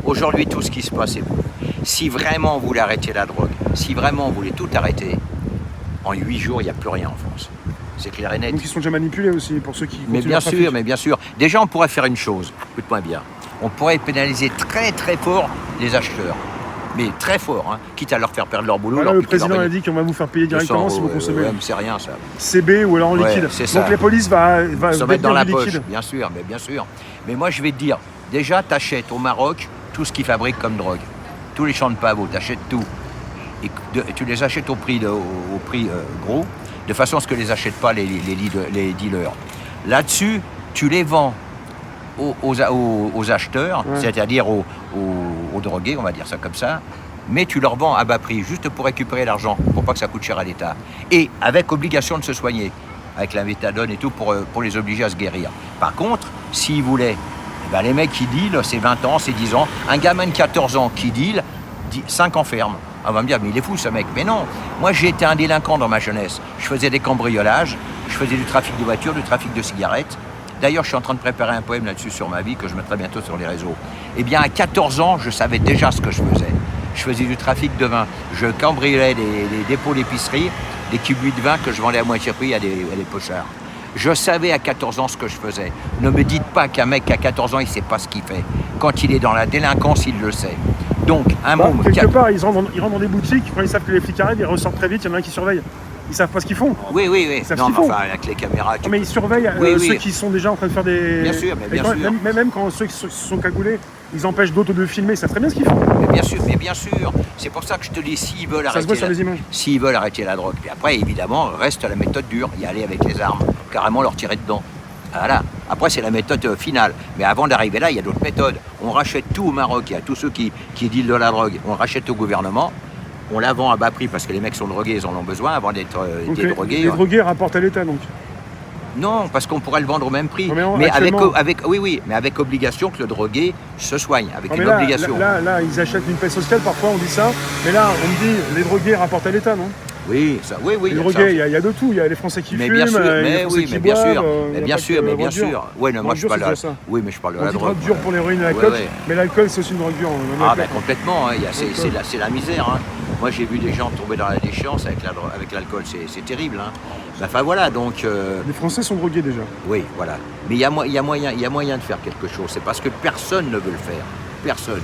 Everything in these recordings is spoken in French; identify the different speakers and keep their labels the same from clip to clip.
Speaker 1: Aujourd'hui, tout ce qui se passe est bon. Si vraiment vous voulez arrêter la drogue, si vraiment vous voulez tout arrêter, en 8 jours, il n'y a plus rien en France. C'est clair et net.
Speaker 2: Donc ils sont déjà manipulés aussi, pour ceux qui continuent
Speaker 1: Mais bien
Speaker 2: le trafic.
Speaker 1: sûr, mais bien sûr. Déjà, on pourrait faire une chose, écoute-moi bien. On pourrait pénaliser très très fort les acheteurs. Mais très fort, hein, quitte à leur faire perdre leur boulot.
Speaker 2: Voilà,
Speaker 1: leur
Speaker 2: le
Speaker 1: piquer leur
Speaker 2: président a
Speaker 1: bagnole.
Speaker 2: dit qu'on va vous faire payer directement
Speaker 1: 200
Speaker 2: si vous consommez.
Speaker 1: ouais, mais c'est rien ça.
Speaker 2: CB ou alors en
Speaker 1: Ouais,
Speaker 2: liquide.
Speaker 1: c'est ça.
Speaker 2: Donc la police va
Speaker 1: Se mettre dans
Speaker 2: détenir
Speaker 1: la
Speaker 2: du
Speaker 1: poche,
Speaker 2: liquide.
Speaker 1: bien sûr, mais bien sûr. Mais moi, je vais te dire, déjà, t'achètes au Maroc tout ce qu'ils fabriquent comme drogue. Tous les champs de pavots, t'achètes tout. Et tu les achètes au prix, gros, de façon à ce que les achètent pas les dealers. Là-dessus, tu les vends aux acheteurs,
Speaker 2: Ouais.
Speaker 1: c'est-à-dire aux drogués, on va dire ça comme ça, mais tu leur vends à bas prix, juste pour récupérer l'argent, pour pas que ça coûte cher à l'État. Et avec obligation de se soigner, avec la méthadone et tout, pour les obliger à se guérir. Par contre, s'ils voulaient, eh ben, les mecs qui dealent, c'est 20 ans, c'est 10 ans. Un gamin de 14 ans qui deal, 5 ans ferme. On va me dire, mais il est fou ce mec. Mais non, moi j'ai été un délinquant dans ma jeunesse. Je faisais des cambriolages, je faisais du trafic de voitures, du trafic de cigarettes. D'ailleurs, je suis en train de préparer un poème là-dessus sur ma vie que je mettrai bientôt sur les réseaux. Eh bien, à 14 ans, je savais déjà ce que je faisais. Je faisais du trafic de vin. Je cambriolais des dépôts d'épicerie, des cubuts de vin que je vendais à moitié prix à des pochards. Je savais à 14 ans ce que je faisais. Ne me dites pas qu'un mec à 14 ans, il ne sait pas ce qu'il fait. Quand il est dans la délinquance, il le sait. Donc, un môme...
Speaker 2: Quelque part, ils rentrent dans des boutiques, quand ils savent que les flics arrivent, ils ressortent très vite, il y en a un qui surveille. Ils savent pas ce qu'ils font.
Speaker 1: Oui.
Speaker 2: Ils savent
Speaker 1: Non,
Speaker 2: ce
Speaker 1: mais
Speaker 2: qu'ils font.
Speaker 1: enfin, avec les caméras...
Speaker 2: Mais ils surveillent ceux qui sont déjà en train de faire des...
Speaker 1: Bien sûr, mais bien
Speaker 2: quand,
Speaker 1: sûr.
Speaker 2: Même quand ceux qui sont cagoulés, ils empêchent d'autres de filmer, ils savent très bien ce qu'ils font.
Speaker 1: Mais bien sûr. C'est pour ça que je te dis, s'ils veulent
Speaker 2: Ça se voit sur les images.
Speaker 1: S'ils veulent arrêter la drogue. Puis après, évidemment, reste la méthode dure, y aller avec les armes, carrément leur tirer dedans. Voilà. Après, c'est la méthode finale. Mais avant d'arriver là, il y a d'autres méthodes. On rachète tout au Maroc, il y a tous ceux qui dealent de la drogue. On rachète au gouvernement, on la vend à bas prix parce que les mecs sont drogués, ils en ont besoin avant d'être
Speaker 2: Donc
Speaker 1: drogués.
Speaker 2: les drogués rapportent à l'État, donc.
Speaker 1: Non, parce qu'on pourrait le vendre au même prix.
Speaker 2: Non,
Speaker 1: mais
Speaker 2: actuellement-
Speaker 1: mais avec obligation que le drogué se soigne, avec
Speaker 2: Non,
Speaker 1: une
Speaker 2: mais
Speaker 1: obligation.
Speaker 2: Là, ils achètent une paix sociale, parfois on dit ça. Mais là, on me dit, les drogués rapportent à l'État, non?
Speaker 1: Oui, ça, oui.
Speaker 2: Les
Speaker 1: il y a
Speaker 2: drogués,
Speaker 1: ça.
Speaker 2: il y a de tout. Il y a les Français qui
Speaker 1: Mais
Speaker 2: fument,
Speaker 1: bien sûr,
Speaker 2: il y a les
Speaker 1: mais
Speaker 2: Français
Speaker 1: oui,
Speaker 2: qui
Speaker 1: mais bien
Speaker 2: boivent,
Speaker 1: sûr,
Speaker 2: il y
Speaker 1: mais
Speaker 2: a
Speaker 1: bien
Speaker 2: pas
Speaker 1: sûr,
Speaker 2: que
Speaker 1: mais
Speaker 2: la
Speaker 1: bien
Speaker 2: drogue dure.
Speaker 1: sûr. Oui, non, moi je
Speaker 2: Drogue
Speaker 1: parle
Speaker 2: dure,
Speaker 1: de
Speaker 2: c'est ça.
Speaker 1: oui, mais je parle de
Speaker 2: On
Speaker 1: la
Speaker 2: dit
Speaker 1: drogue.
Speaker 2: drogue dure pour l'héroïne et la coke,
Speaker 1: Ouais.
Speaker 2: mais l'alcool, c'est aussi une drogue dure. on est
Speaker 1: Ah
Speaker 2: d'accord.
Speaker 1: ben complètement, hein, c'est la misère. Hein. Moi j'ai vu des gens tomber dans la déchéance avec l'alcool, c'est terrible. Hein. Enfin voilà, donc
Speaker 2: Les Français sont drogués déjà.
Speaker 1: oui, voilà. Mais il y a moyen de faire quelque chose. C'est parce que personne ne veut le faire. Personne.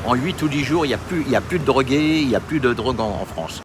Speaker 1: En 8 ou 10 jours, il n'y a plus de drogués, il n'y a plus de drogue en France.